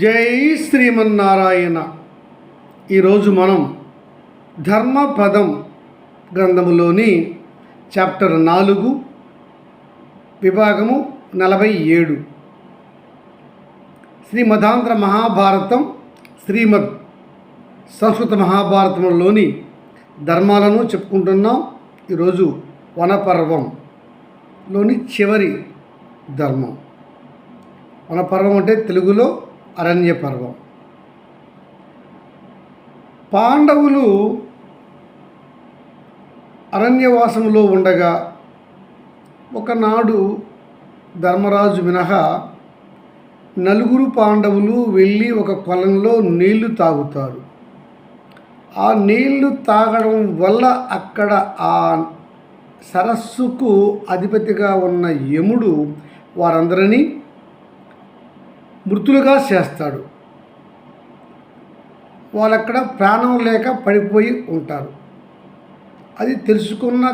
జై శ్రీమన్నారాయణ. ఈరోజు మనం ధర్మపదం గ్రంథములోని చాప్టర్ 4 విభాగము 47 శ్రీమదాంధ్ర మహాభారతం శ్రీమద్ సంస్కృత మహాభారతంలోని ధర్మాలను చెప్పుకుంటున్నాం. ఈరోజు వనపర్వంలోని చివరి ధర్మం. వనపర్వం అంటే తెలుగులో అరణ్య పర్వం. పాండవులు అరణ్యవాసంలో ఉండగా ఒకనాడు ధర్మరాజు మినహా నలుగురు పాండవులు వెళ్ళి ఒక కొలంలో నీళ్లు తాగుతారు. ఆ నీళ్లు తాగడం వల్ల అక్కడ ఆ సరస్సుకు అధిపతిగా ఉన్న యముడు వారందరినీ మృతులుగా చేస్తాడు. వాళ్ళక్కడ ప్రాణం లేక పడిపోయి ఉంటారు. అది తెలుసుకున్న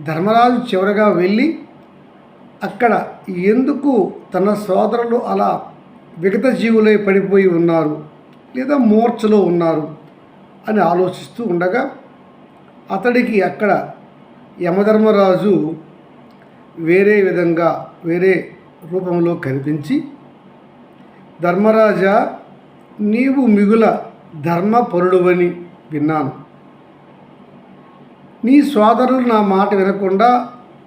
ధర్మరాజు చివరగా వెళ్ళి అక్కడ ఎందుకు తన సోదరులు అలా విగత జీవులై పడిపోయి ఉన్నారు లేదా మూర్ఛలో ఉన్నారు అని ఆలోచిస్తూ ఉండగా అతడికి అక్కడ యమధర్మరాజు వేరే విధంగా వేరే రూపంలో కనిపించి, ధర్మరాజా, నీవు మిగుల ధర్మపరుడువని విన్నాను. నీ సోదరులు నా మాట వినకుండా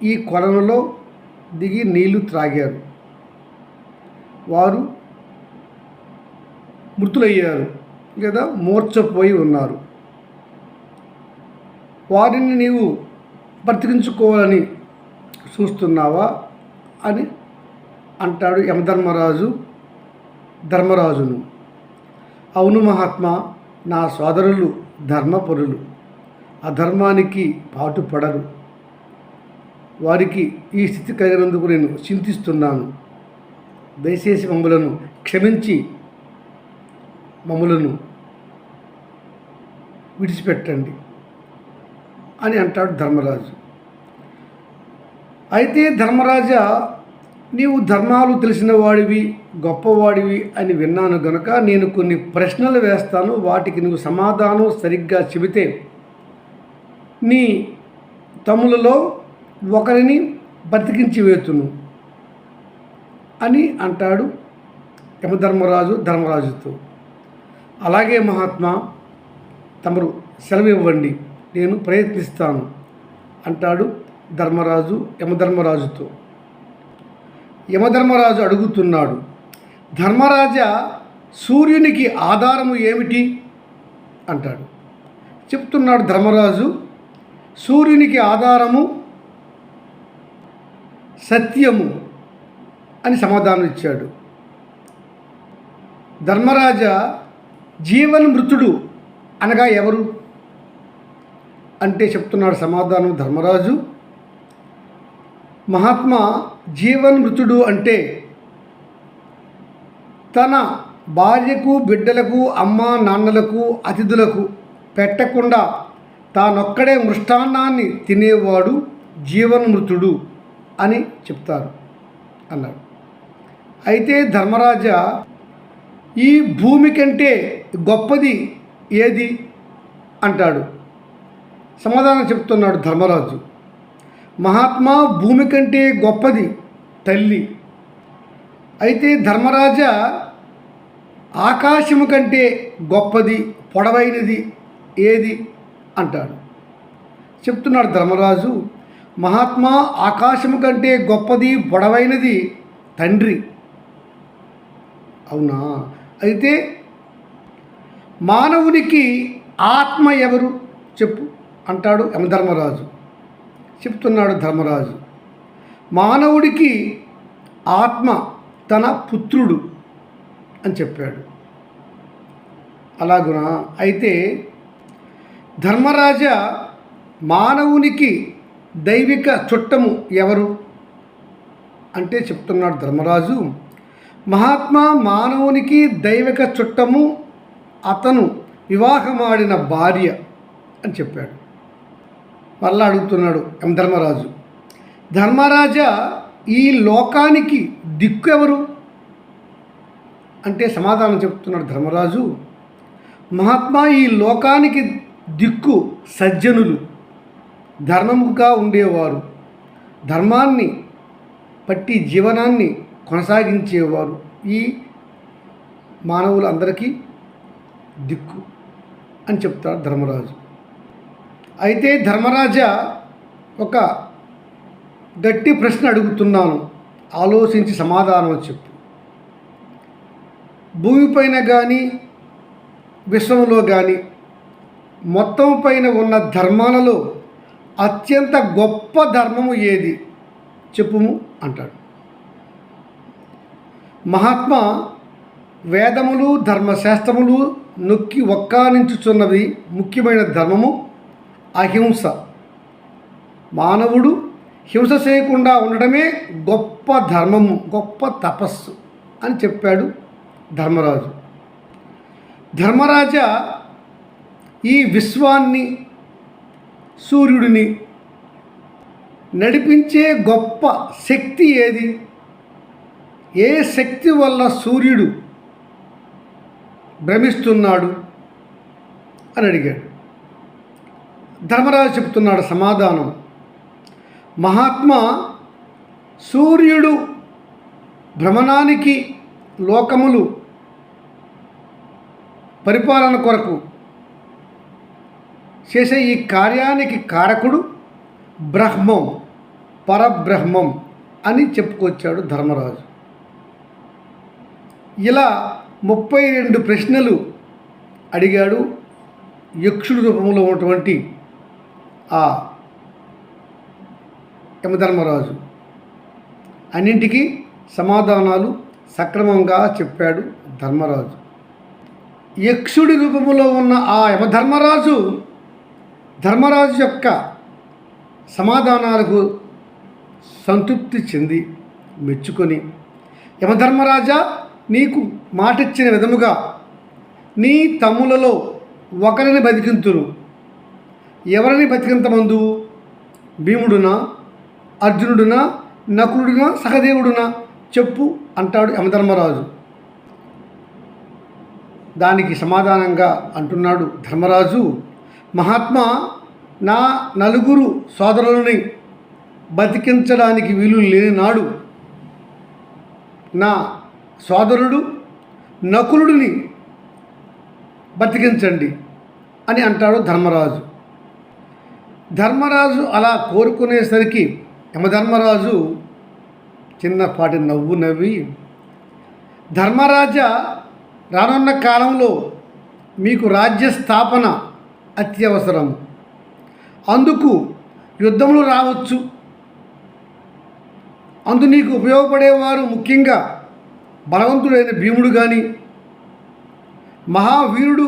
ఈ కొలనులో దిగి నీళ్లు త్రాగారు. వారు మృతులయ్యారు లేదా మూర్ఛపోయి ఉన్నారు. వారిని నీవు బ్రతికించుకోవాలని చూస్తున్నావా అని అంటాడు యమధర్మరాజు ధర్మరాజును. అవును మహాత్మా, నా సోదరులు ధర్మపరులు, అధర్మానికి పాటుపడరు. వారికి ఈ స్థితి కలిగినందుకు నేను చింతిస్తున్నాను. దయచేసి మమ్ములను క్షమించి మమ్ములను విడిచిపెట్టండి అని అంటాడు ధర్మరాజు. అయితే ధర్మరాజా, నీవు ధర్మాలు తెలిసిన వాడివి, గొప్పవాడివి అని విన్నాను గనుక నేను కొన్ని ప్రశ్నలు వేస్తాను. వాటికి నువ్వు సమాధానం సరిగ్గా చెబితే నీ తమ్ములలో ఒకరిని బతికించి వేతును అని అంటాడు యమధర్మరాజు ధర్మరాజుతో. అలాగే మహాత్మా, తమరు సెలవు ఇవ్వండి, నేను ప్రయత్నిస్తాను అంటాడు ధర్మరాజు యమధర్మరాజుతో. యమధర్మరాజు అడుగుతున్నాడు, ధర్మరాజా, సూర్యునికి ఆధారము ఏమిటి అంటాడు. చెప్తున్నాడు ధర్మరాజు, సూర్యునికి ఆధారము సత్యము అని సమాధానం ఇచ్చాడు. ధర్మరాజా, జీవన్మృతుడు అనగా ఎవరు అంటే చెప్తున్నాడు సమాధానం ధర్మరాజు, మహాత్మా, జీవన్మృతుడు అంటే తన భార్యకు, బిడ్డలకు, అమ్మ నాన్నలకు, అతిథులకు పెట్టకుండా తానొక్కడే మృష్టాన్నాన్ని తినేవాడు జీవన్మృతుడు అని చెప్తారు అన్నాడు. అయితే ధర్మరాజా, ఈ భూమి కంటే గొప్పది ఏది అంటాడు. సమాధానం చెప్తున్నాడు ధర్మరాజు, మహాత్మా, భూమి కంటే గొప్పది తల్లి. అయితే ధర్మరాజా, ఆకాశము కంటే గొప్పది పొడవైనది ఏది అంటాడు. చెప్తున్నాడు ధర్మరాజు, మహాత్మా, ఆకాశము కంటే గొప్పది పొడవైనది తండ్రి. అవునా? అయితే మానవునికి ఆత్మ ఎవరు చెప్పు అంటాడు యమధర్మరాజు. చెప్తున్నాడు ధర్మరాజు, మానవుడికి ఆత్మ తన పుత్రుడు అని చెప్పాడు. అలాగునా? అయితే ధర్మరాజా, మానవునికి దైవిక చుట్టము ఎవరు అంటే చెప్తున్నాడు ధర్మరాజు, మహాత్మా, మానవునికి దైవిక చుట్టము అతను వివాహమాడిన భార్య అని చెప్పాడు. మళ్ళా అడుగుతున్నాడు యమధర్మరాజు, ధర్మరాజా, ఈ లోకానికి దిక్కు ఎవరు అంటే సమాధానం చెప్తున్నాడు ధర్మరాజు, మహాత్మా, ఈ లోకానికి దిక్కు సజ్జనులు, ధర్మముగా ఉండేవారు, ధర్మాన్ని పట్టి జీవనాన్ని కొనసాగించేవారు ఈ మానవులందరికీ దిక్కు అని చెప్తాడు ధర్మరాజు. అయితే ధర్మరాజా, ఒక గట్టి ప్రశ్న అడుగుతున్నాను, ఆలోచించి సమాధానం చెప్పు. భూమిపైన కానీ విశ్వంలో కానీ మొత్తం పైన ఉన్న ధర్మాలలో అత్యంత గొప్ప ధర్మము ఏది చెప్పుము అంటాడు. మహాత్మా, వేదములు ధర్మశాస్త్రములు నొక్కి ఒక్కానించుచున్నది ముఖ్యమైన ధర్మము అహింస. మానవుడు హింస చేయకుండా ఉండడమే గొప్ప ధర్మము, గొప్ప తపస్సు అని చెప్పాడు ధర్మరాజు. ధర్మరాజా, ఈ విశ్వాన్ని, సూర్యుడిని నడిపించే గొప్ప శక్తి ఏది? ఏ శక్తి వల్ల సూర్యుడు భ్రమిస్తున్నాడు అని అడిగాడు. ధర్మరాజు చెప్తున్నాడు సమాధానం, మహాత్మా, సూర్యుడు భ్రమణానికి, లోకములు పరిపాలన కొరకు చేసే ఈ కార్యానికి కారకుడు బ్రహ్మం, పరబ్రహ్మం అని చెప్పుకొచ్చాడు ధర్మరాజు. ఇలా 32 ప్రశ్నలు అడిగాడు యక్షుడి రూపంలో ఉన్నటువంటి ఆ యమధర్మరాజు. అన్నింటికీ సమాధానాలు సక్రమంగా చెప్పాడు ధర్మరాజు. యక్షుడి రూపంలో ఉన్న ఆ యమధర్మరాజు ధర్మరాజు యొక్క సమాధానాలకు సంతృప్తి చెంది మెచ్చుకొని, యమధర్మరాజా, నీకు మాటిచ్చిన విధముగా నీ తమ్ములలో ఒకరిని బతికింతును. ఎవరిని బతికింతమందు? భీముడునా, అర్జునుడునా, నకులుడునా, సహదేవుడునా చెప్పు అంటాడు యమధర్మరాజు. దానికి సమాధానంగా అంటున్నాడు ధర్మరాజు, మహాత్మా, నా 4 సోదరులని బతికించడానికి వీలు లేని నాడు నా సోదరుడు నకులుడిని బతికించండి అని అంటాడు ధర్మరాజు. ధర్మరాజు అలా కోరుకునేసరికి యమధర్మరాజు చిన్నపాటి నవ్వు నవ్వి, ధర్మరాజా, రానున్న కాలంలో మీకు రాజ్య స్థాపన అత్యవసరం. అందుకు యుద్ధములు రావచ్చు. అందు నీకు ఉపయోగపడేవారు ముఖ్యంగా బలవంతుడైన భీముడు కానీ, మహావీరుడు,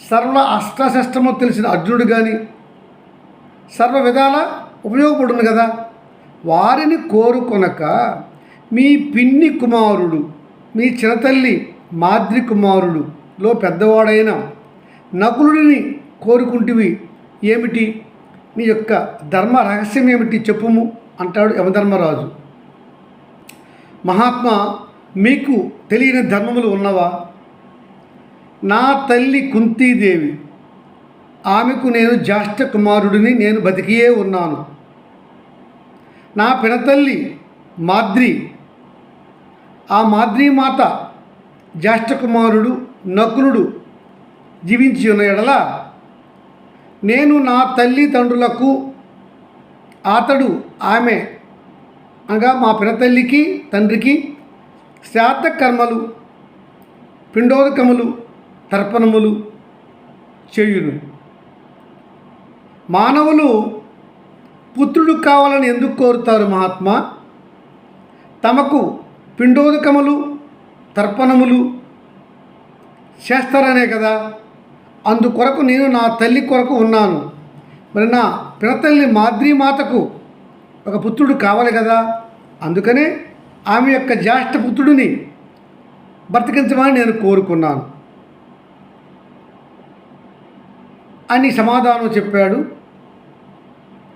సర్వ అస్త్రశస్త్రము తెలిసిన అర్జునుడు కానీ సర్వ విధాల ఉపయోగపడును కదా. వారిని కోరుకొనక మీ పిన్ని కుమారుడు, మీ చిన్నతల్లి మాద్రి కుమారుడులో పెద్దవాడైన నకులుడిని కోరుకుంటివి ఏమిటి? నీ యొక్క ధర్మ రహస్యం ఏమిటి చెప్పుము అంటాడు యమధర్మరాజు. మహాత్మా, మీకు తెలియని ధర్మములు ఉన్నవా? నా తల్లి కుంతీదేవి, ఆమెకు నేను జ్యేష్ఠ కుమారుడిని, నేను బతికియే ఉన్నాను. నా పినతల్లి మాద్రి, ఆ మాద్రీమాత జ్యేష్ఠ కుమారుడు నకులుడు జీవించి ఉన్న ఎడల నేను నా తల్లిదండ్రులకు, అతడు ఆమె అనగా మా పినతల్లికి తండ్రికి శ్రాద్ధ కర్మలు, పిండోదకములు, తర్పణములు చేయును. మానవులు పుత్రుడు కావాలని ఎందుకు కోరుతారు మహాత్మా? తమకు పిండోదకములు, తర్పణములు చేస్తారనే కదా. అందుకొరకు నేను నా తల్లి కొరకు ఉన్నాను. మరి నా పినతల్లి మాద్రీమాతకు ఒక పుత్రుడు కావాలి కదా. అందుకనే ఆమె యొక్క జ్యేష్ఠ పుత్రుడిని బ్రతికించమని నేను కోరుకున్నాను అని సమాధానం చెప్పాడు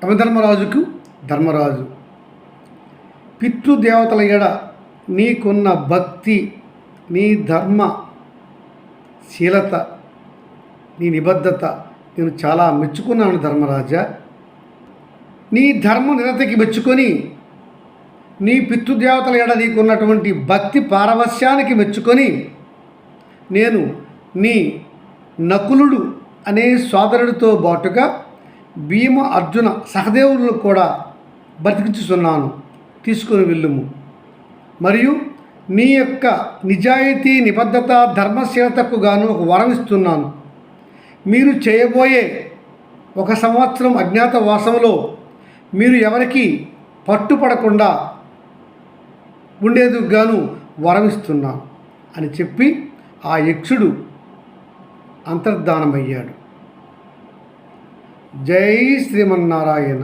యమధర్మరాజుకు ధర్మరాజు. పితృదేవతల ఎడ నీకున్న భక్తి నీ ధర్మశీలత, నీ నిబద్ధత నేను చాలా మెచ్చుకున్నాను ధర్మరాజా. నీ ధర్మ నిరతికి మెచ్చుకొని, నీ పితృదేవతల ఎడ నీకున్నటువంటి భక్తి పారవస్యానికి మెచ్చుకొని, నేను నీ నకులుడు అనే సోదరుడితో బాటుగా భీమ, అర్జున, సహదేవులను కూడా బ్రతికించుతున్నాను. తీసుకొని వెళ్ళుము. మరియు నీ యొక్క నిజాయితీ, నిబద్ధత, ధర్మశీలతకు గాను ఒక వరం ఇస్తున్నాను. మీరు చేయబోయే 1 సంవత్సరం అజ్ఞాతవాసంలో మీరు ఎవరికి పట్టుపడకుండా ఉండేందుకు గాను వరమిస్తున్నాను అని చెప్పి ఆ యక్షుడు అంతర్ధానమయ్యాడు. జై శ్రీమన్నారాయణ.